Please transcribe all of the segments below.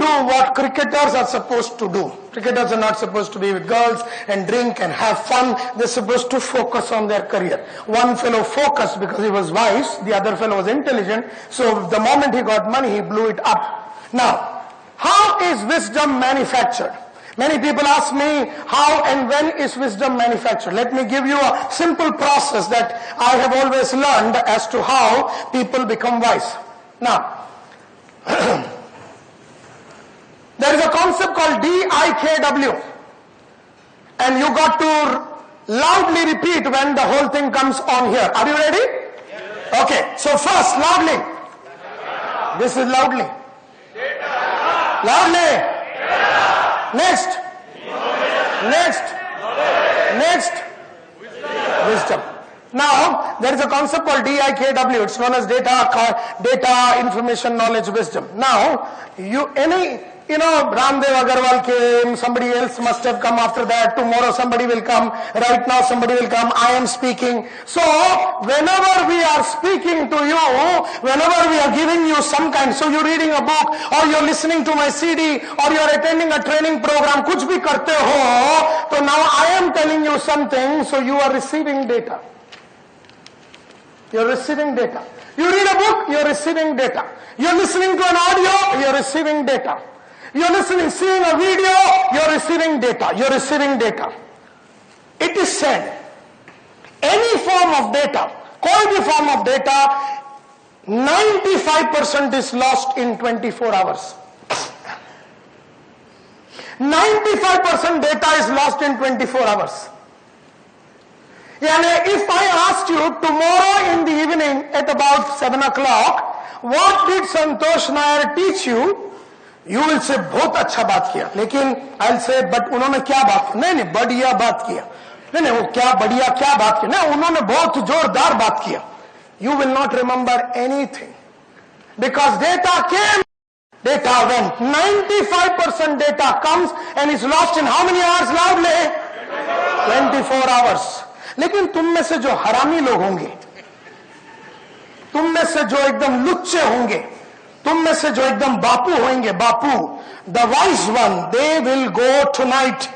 do what cricketers are supposed to do. Cricketers are not supposed to be with girls and drink and have fun. They're supposed to focus on their career. One fellow focused because he was wise, the other fellow was intelligent, so the moment he got money, he blew it up. Now, how is wisdom manufactured? Many people ask me, how and when is wisdom manufactured? Let me give you a simple process that I have always learned as to how people become wise. Now, there is a concept called DIKW, and you got to loudly repeat when the whole thing comes on here. Are you ready? Yes. Okay, so first, loudly. Data. This is loudly. Data. Loudly. Data. Next. Next. Next. Wisdom. Now, there is a concept called DIKW. It's known as data, information, knowledge, wisdom. Now, Ramdev Agarwal came, somebody else must have come after that, tomorrow somebody will come, right now somebody will come, I am speaking. So, whenever we are speaking to you, whenever we are giving you some kind, so you're reading a book, or you're listening to my CD, or you're attending a training program, kuch bhi karte ho, so now I am telling you something, so you are receiving data. You're receiving data. You read a book, you're receiving data. You're listening to an audio, you're receiving data. You're seeing a video, you're receiving data. You're receiving data. It is said, any form of data, कोई भी form of data, 95% is lost in 24 hours. 95% data is lost in 24 hours. Yani, if I asked you tomorrow in the evening at about 7 o'clock, what did Santosh Nair teach you? You will say, बहुत अच्छा बात किया. लेकिन I'll say, but उन्होंने क्या बात किया? नहीं, बढ़िया बात किया. नहीं, वो क्या बढ़िया क्या बात किया? नहीं, उन्होंने बहुत जोरदार बात किया. You will not remember anything. Because data came, data went. 95% data comes and is lost in how many hours loudly? 24 hours. लेकिन तुम में से जो हरामी लोग होंगे, तुम में से जो एकदम लुच्चे होंगे, तुम में से जो एकदम बापू होंगे, बापू, the wise one, they will go tonight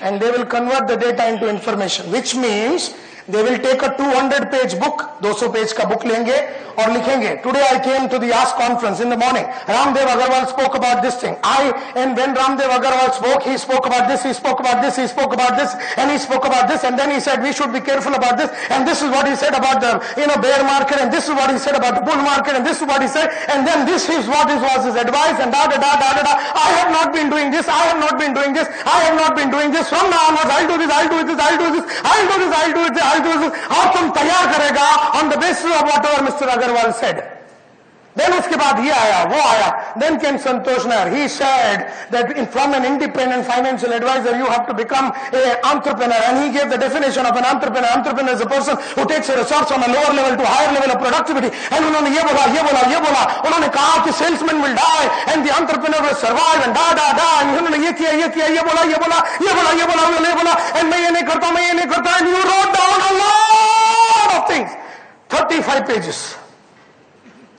and they will convert the data into information, which means they will take a 200-page book, 200 page का बुक लेंगे और लिखेंगे, today I came to the Ask conference in the morning, Ramdev Agarwal spoke about this thing, and when Ramdev Agarwal spoke, he spoke about this, he spoke about this, he spoke about this, and he spoke about this, and then he said we should be careful about this, and this is what he said about the bear market, and this is what he said about the bull market, and this is what he said, and then this is what was his advice, and da da da da da da. I have not been doing this, I have not been doing this, I have not been doing this, from now onwards I'll do this, I'll do this, I'll do this, I'll do this, I'll do this, I'll do this. और तुम तैयार करेगा on the basis of whatever Mr. Agarwal said. Then उसके बाद ये आया, वो आया. Then came Santosh Nair. He said that from an independent financial advisor you have to become an entrepreneur, and he gave the definition of an entrepreneur. Entrepreneur is a person who takes a resource from a lower level to a higher level of productivity. And उन्होंने ये बोला, उन्होंने कहा कि salesman will die and the entrepreneur will survive and da, and उन्होंने ये किया, ये बोला, and मैं ये नहीं करता, and you wrote down a lot of things. 35 pages.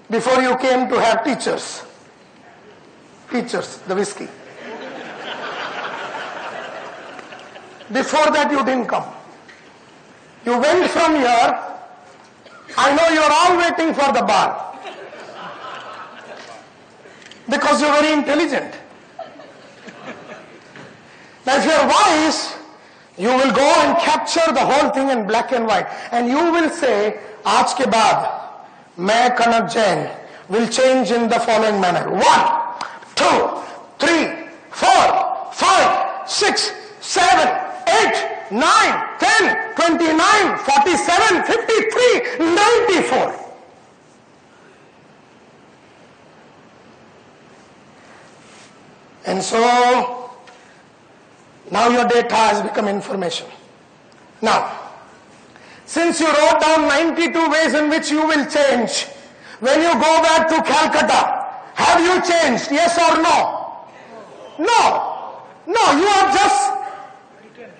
Before you came to have teachers, the whiskey. Before that you didn't come. You went from here. I know you're all waiting for the bar. Because you're very intelligent. Now if you're wise, you will go and capture the whole thing in black and white. And you will say, आज के बाद, मैं Kanak Jain will change in the following manner. 1, 2, 3, 4, 5, 6, 7, 8, 9, 10, 29, 47, 53, 94. And so, now your data has become information. Now, since you wrote down 92 ways in which you will change, when you go back to Calcutta, have you changed? Yes or no? No. No, you have just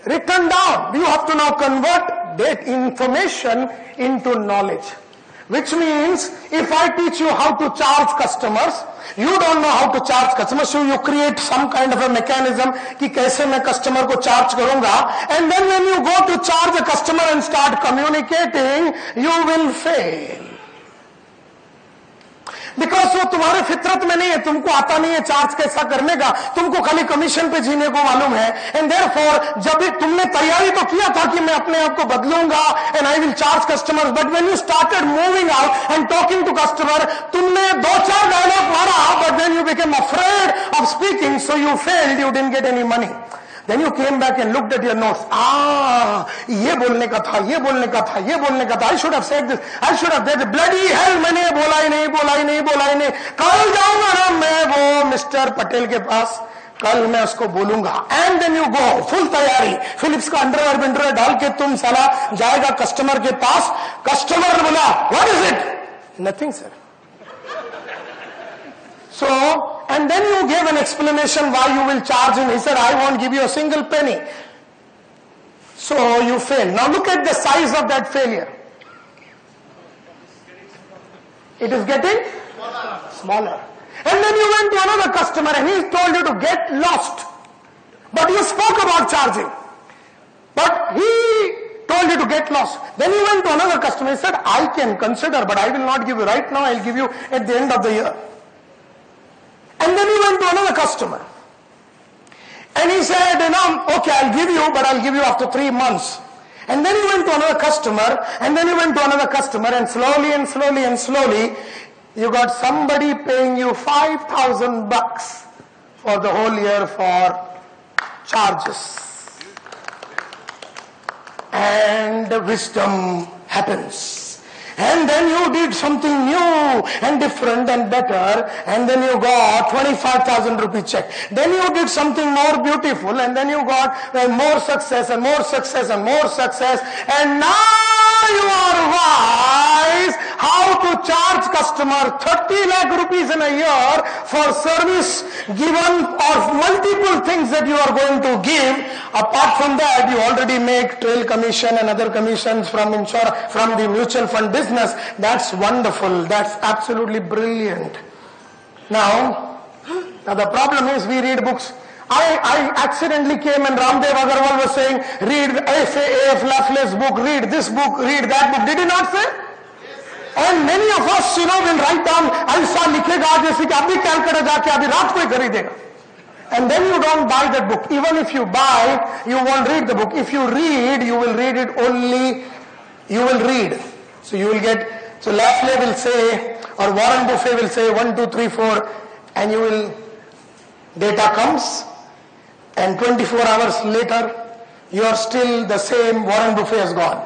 written down. You have to now convert that information into knowledge. Which means, if I teach you how to charge customers, you don't know how to charge customers, so you create some kind of a mechanism कि कैसे मैं customer को charge करूंगा, and then when you go to charge a customer and start communicating, you will fail. Because वो तुम्हारे फितरत में नहीं है, तुमको आता नहीं है चार्ज कैसा करने का, तुमको खाली कमीशन पे जीने को मालूम है. एंड देयरफॉर जब भी तुमने तैयारी तो किया था कि मैं अपने आप को बदलूंगा and I will charge customers, but when you started moving out and talking to customer, तुमने 2-4 डायलॉग मारा, but when you became afraid of speaking, so you failed, you didn't get any money. Then you came back and looked at your notes. ये बोलने का था, ये बोलने का था, ये बोलने का था. I should have said this. I should have said this. Bloody hell, मैंने बोला ही नहीं, बोला ही नहीं, बोला ही नहीं. कल जाऊंगा ना मैं वो मिस्टर पटेल के पास, कल मैं उसको बोलूंगा. And then you go, full तैयारी, फिलिप्स का अंडरवेयर डाल के तुम साला जाएगा कस्टमर के पास. कस्टमर ने बोला, what is it? Nothing, sir. So, and then you gave an explanation why you will charge him. He said, I won't give you a single penny. So you failed. Now look at the size of that failure. It is getting smaller. And then you went to another customer and he told you to get lost. But you spoke about charging. But he told you to get lost. Then you went to another customer. He said, I can consider, but I will not give you right now. I'll give you at the end of the year. And then he went to another customer. And he said, okay, I'll give you, but I'll give you after 3 months. And then he went to another customer, and then he went to another customer, and slowly and slowly and slowly, you got somebody paying you $5,000 for the whole year for charges. And wisdom happens. And then you did something new and different and better, and then you got 25,000 rupee check. Then you did something more beautiful, and then you got more success and more success and more success, and now you are wise how to charge customer 30 lakh rupees in a year for service given or multiple things that you are going to give. Apart from that, you already make trail commission and other commissions from the mutual fund business. That's wonderful. That's absolutely brilliant. Now the problem is we read books. I accidentally came and Ramdev Agarwal was saying, read A.F. Lafle's book, read this book, read that book. Did he not say? And many of us, will write down, ऐसा लिखेगा जैसे कि अभी कैलकाटा जाके अभी रात को ही खरीदेगा. And then you don't buy that book. Even if you buy, you won't read the book. If you read, you will read it only, you will read. So you will get, so Lafley will say, or Warren Buffett will say 1, 2, 3, 4, and you will, data comes, and 24 hours later, you are still the same, Warren Buffett has gone.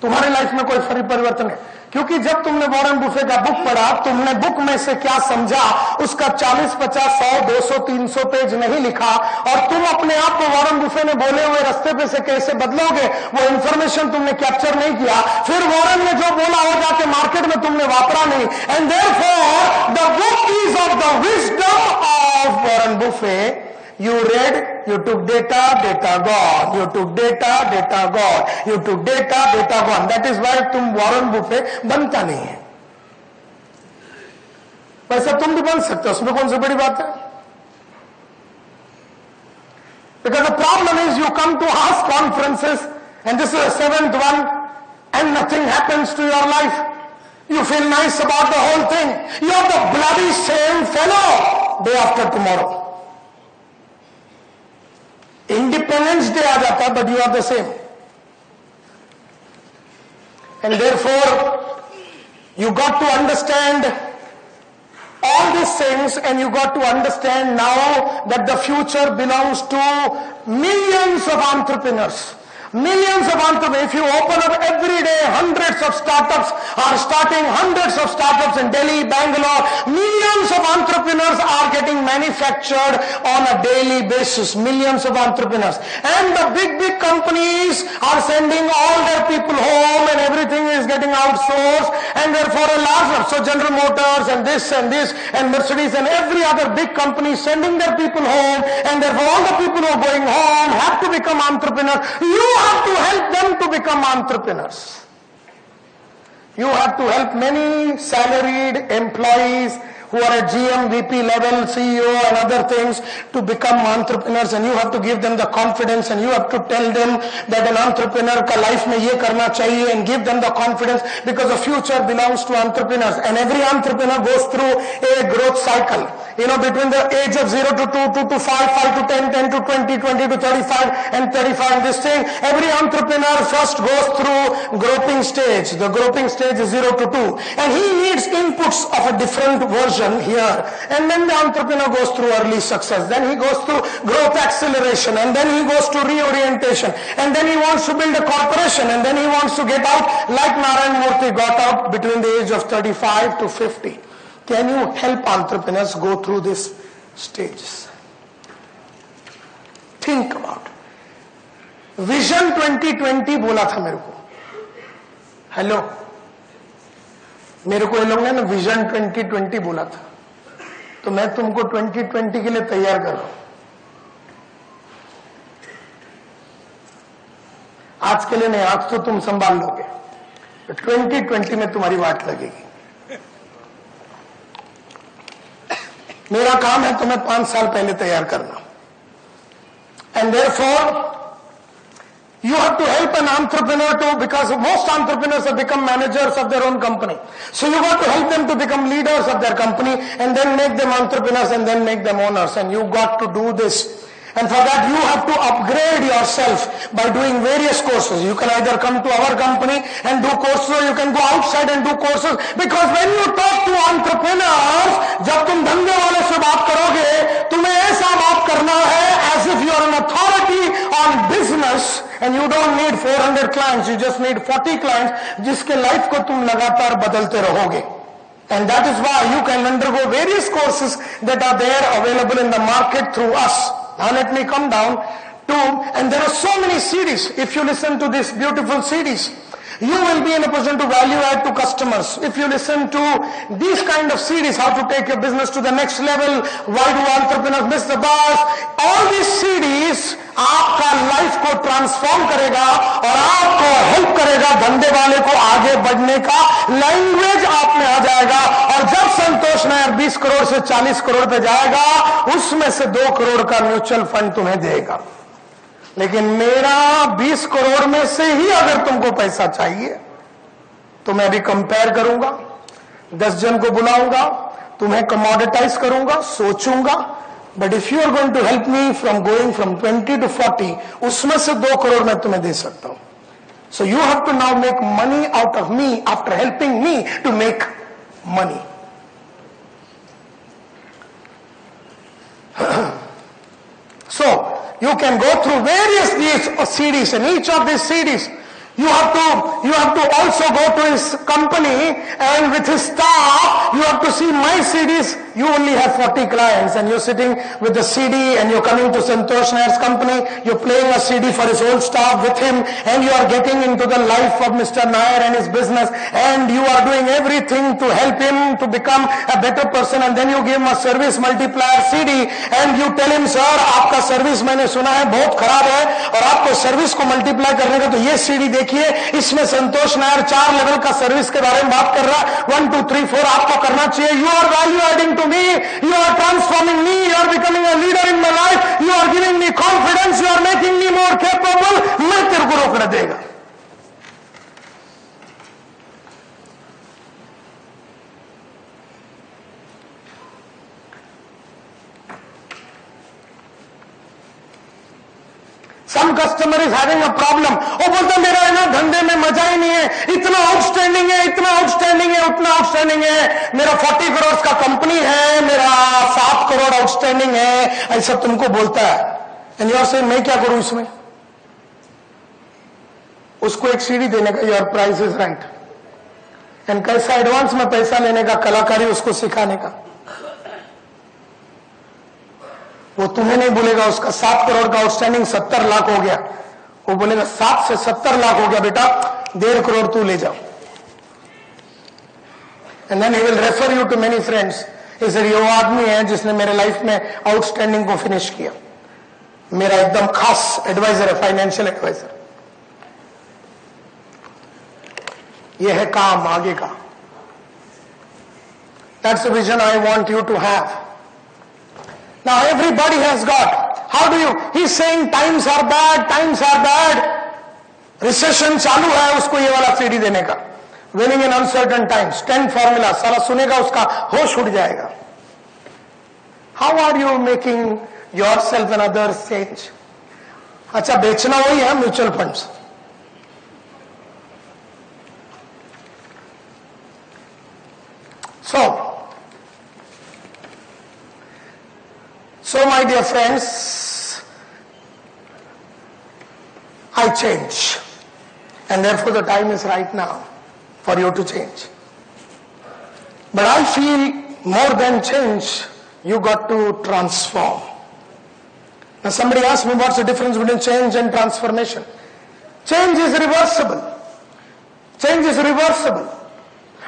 तुम्हारी life में कोई परिवर्तन है, क्योंकि जब तुमने Warren Buffett का book पढ़ा, तुमने बुक में से क्या समझा, उसका 40, 50, 100, 200, 300 पेज नहीं लिखा, और तुम अपने आप को वॉरेन बुफे ने बोले हुए रास्ते पे से कैसे बदलोगे, वो इंफॉर्मेशन तुमने कैप्चर नहीं किया. फिर वॉरेन ने जो बोला हो जाके मार्केट में तुमने वापरा नहीं. And therefore the book is of the wisdom of Warren Buffett. You read, you took data, data gone. You took data, data gone. You took data, data gone. That is why तुम Warren Buffett बनता नहीं है. वैसा तुम भी बन सकते हो, उसमें कौन सी बड़ी बात है? Because the problem is you come to house conferences and this is the 7th one and nothing happens to your life. You feel nice about the whole thing. You are the bloody same fellow day after tomorrow. Independence Day आ जाता, but you are the same. And therefore, you got to understand all these things, and you got to understand now that the future belongs to millions of entrepreneurs. Millions of entrepreneurs. If you open up every day, hundreds of startups are starting, hundreds of startups in Delhi, Bangalore. Millions of entrepreneurs are getting manufactured on a daily basis. Millions of entrepreneurs. And the big companies are sending all their people home and everything is getting outsourced. And therefore a larger, so General Motors and this and Mercedes and every other big company is sending their people home. And therefore all the people who are going home have to become entrepreneurs. You have to help them to become entrepreneurs. You have to help many salaried employees who are at GM, VP level, CEO and other things to become entrepreneurs, and you have to give them the confidence and you have to tell them that an entrepreneur ka life mein ye karna chahiye and give them the confidence, because the future belongs to entrepreneurs and every entrepreneur goes through a growth cycle. You know, between the age of 0 to 2, 2 to 5, 5 to 10, 10 to 20, 20 to 35 and 35, this thing, every entrepreneur first goes through groping stage. The groping stage is 0 to 2 and he needs inputs of a different version here, and then the entrepreneur goes through early success, then he goes through growth acceleration, and then he goes to reorientation, and then he wants to build a corporation, and then he wants to get out like Narayan Murthy got out between the age of 35 to 50. Can you help entrepreneurs go through these stages? Think about it. Vision 2020 बोला था मेरे को. Hello, मेरे को ये लोग ने ना विजन 2020 बोला था, तो मैं तुमको 2020 के लिए तैयार कर रहा हूं. आज के लिए नहीं, आज तो तुम संभाल लोगे, तो 2020 में तुम्हारी वाट लगेगी. मेरा काम है तुम्हें 5 साल पहले तैयार करना. And therefore you have to help an entrepreneur to, because most entrepreneurs have become managers of their own company. So you got to help them to become leaders of their company and then make them entrepreneurs and then make them owners. And you got to do this. And for that you have to upgrade yourself by doing various courses. You can either come to our company and do courses, or you can go outside and do courses. Because when you talk to entrepreneurs, जब तुम धंधे वाले से बात करोगे, तुम्हें ऐसा बात करना है as if you are an authority on business. And you don't need 400 clients, you just need 40 clients, जिसके लाइफ को तुम लगातार बदलते रहोगे. And that is why you can undergo various courses that are there available in the market through us. Now let me come down to, and there are so many CDs. If you listen to these beautiful CDs, you will be in a position to value add to customers. If you listen to these kind of CDs, how to take your business to the next level, why do entrepreneurs miss the bus, all these CDs आपका life को transform करेगा और आपको help करेगा धंधे वाले को आगे बढ़ने का. लैंग्वेज आप में आ जाएगा, और जब संतोष नायर 20 करोड़ से 40 करोड़ पे जाएगा, उसमें से 2 करोड़ का म्यूचुअल फंड तुम्हें देगा. लेकिन मेरा 20 करोड़ में से ही अगर तुमको पैसा चाहिए, तो मैं भी कंपेयर करूंगा, 10 जन को बुलाऊंगा, तुम्हें कमोडिटाइज करूंगा, सोचूंगा. But if you are going to help me from going from 20 to 40, उसमें से 2 करोड़ मैं तुम्हें दे सकता हूं. So you have to now make money out of me after helping me to make money. So you can go through various these CDs, and each of these CDs you have to also go to his company, and with his staff you have to see my CDs. You only have 40 clients and you're sitting with the CD and you're coming to Santosh Nayar's company, you're playing a CD for his whole staff with him, and you are getting into the life of Mr. Nayar and his business, and you are doing everything to help him to become a better person. And then you give him a service multiplier CD and you tell him, sir, आपका service मैंने सुना है बहुत खराब है, और आपको service को मल्टीप्लाई करने का तो ये सीडी देखिए, इसमें संतोष नायर 4 लेवल का सर्विस के बारे में बात कर रहा है. 1 2 3 4 आपको करना चाहिए. You are value adding to me, you are transforming me, you are becoming a leader in my life, you are giving me confidence, you are making me more capable. मैं तेरे को रोकने देगा. Some customer is having a problem. वो बोलता मेरा है ना धंधे में मजा ही नहीं है, इतना आउटस्टैंडिंग है, इतना आउटस्टैंडिंग है, उतना आउटस्टैंडिंग है, मेरा 40 करोड़ का कंपनी है, मेरा 7 करोड़ आउटस्टैंडिंग है, ऐसा तुमको बोलता है. एंड यू आर सेइंग मैं क्या करूं इसमें? उसको एक सीडी देने का, your price is right, and कैसा एडवांस में पैसा लेने का, कलाकारी उसको सिखाने का. वो तुम्हें नहीं बोलेगा उसका 7 करोड़ का आउटस्टैंडिंग 70 लाख हो गया, वो बोलेगा 7 से 70 लाख हो गया बेटा, 1.5 करोड़ तू ले जाओ. And then he will refer you to many friends. इसे ये वो आदमी है जिसने मेरे लाइफ में आउटस्टैंडिंग को फिनिश किया, मेरा एकदम खास एडवाइजर है, फाइनेंशियल एडवाइजर. ये है काम आगे का. That's the vision I want you to have. Now everybody has got. How do you? He's saying times are bad, times are bad. Recession चालू है, उसको ये वाला सीडी देने का. Winning in uncertain times. 10 formula. साला सुनेगा उसका होश उड़ जाएगा. How are you making yourself and others change? अच्छा, बेचना वही है mutual funds. So my dear friends, I change, and therefore the time is right now for you to change. But I feel more than change, you got to transform. Now somebody asked me, what's the difference between change and transformation? Change is reversible. Change is reversible.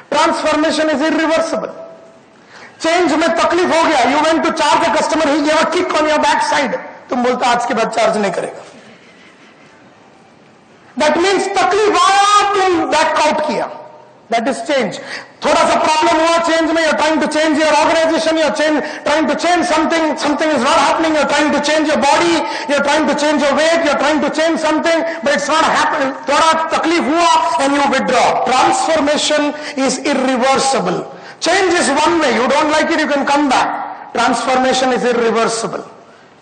Transformation is irreversible. Change में तकलीफ हो गया, you went to charge the customer, he give a kick on your back side, तुम बोलते आज के बाद charge नहीं करेगा. दैट मीन्स तकलीफ आया, तुम बैकआउट किया. That is change. थोड़ा सा प्रॉब्लम हुआ चेंज में, you're trying to change your organisation, you're trying to change something, something is not happening, you're trying to change your body, you're trying to change your weight, you're trying to change something, but it's not happening. थोड़ा तकलीफ हुआ and you withdraw. Transformation is irreversible. Change is one way. You don't like it, you can come back. Transformation is irreversible.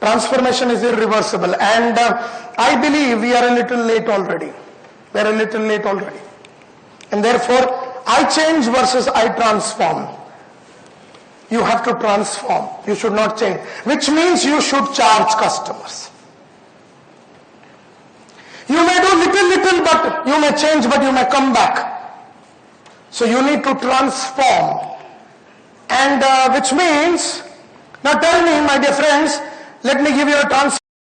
Transformation is irreversible. And I believe we are a little late already. We are a little late already. And therefore, I change versus I transform. You have to transform. You should not change. Which means you should charge customers. You may do little, but you may change, but you may come back. So you need to transform, and which means, now tell me, my dear friends, let me give you a transform.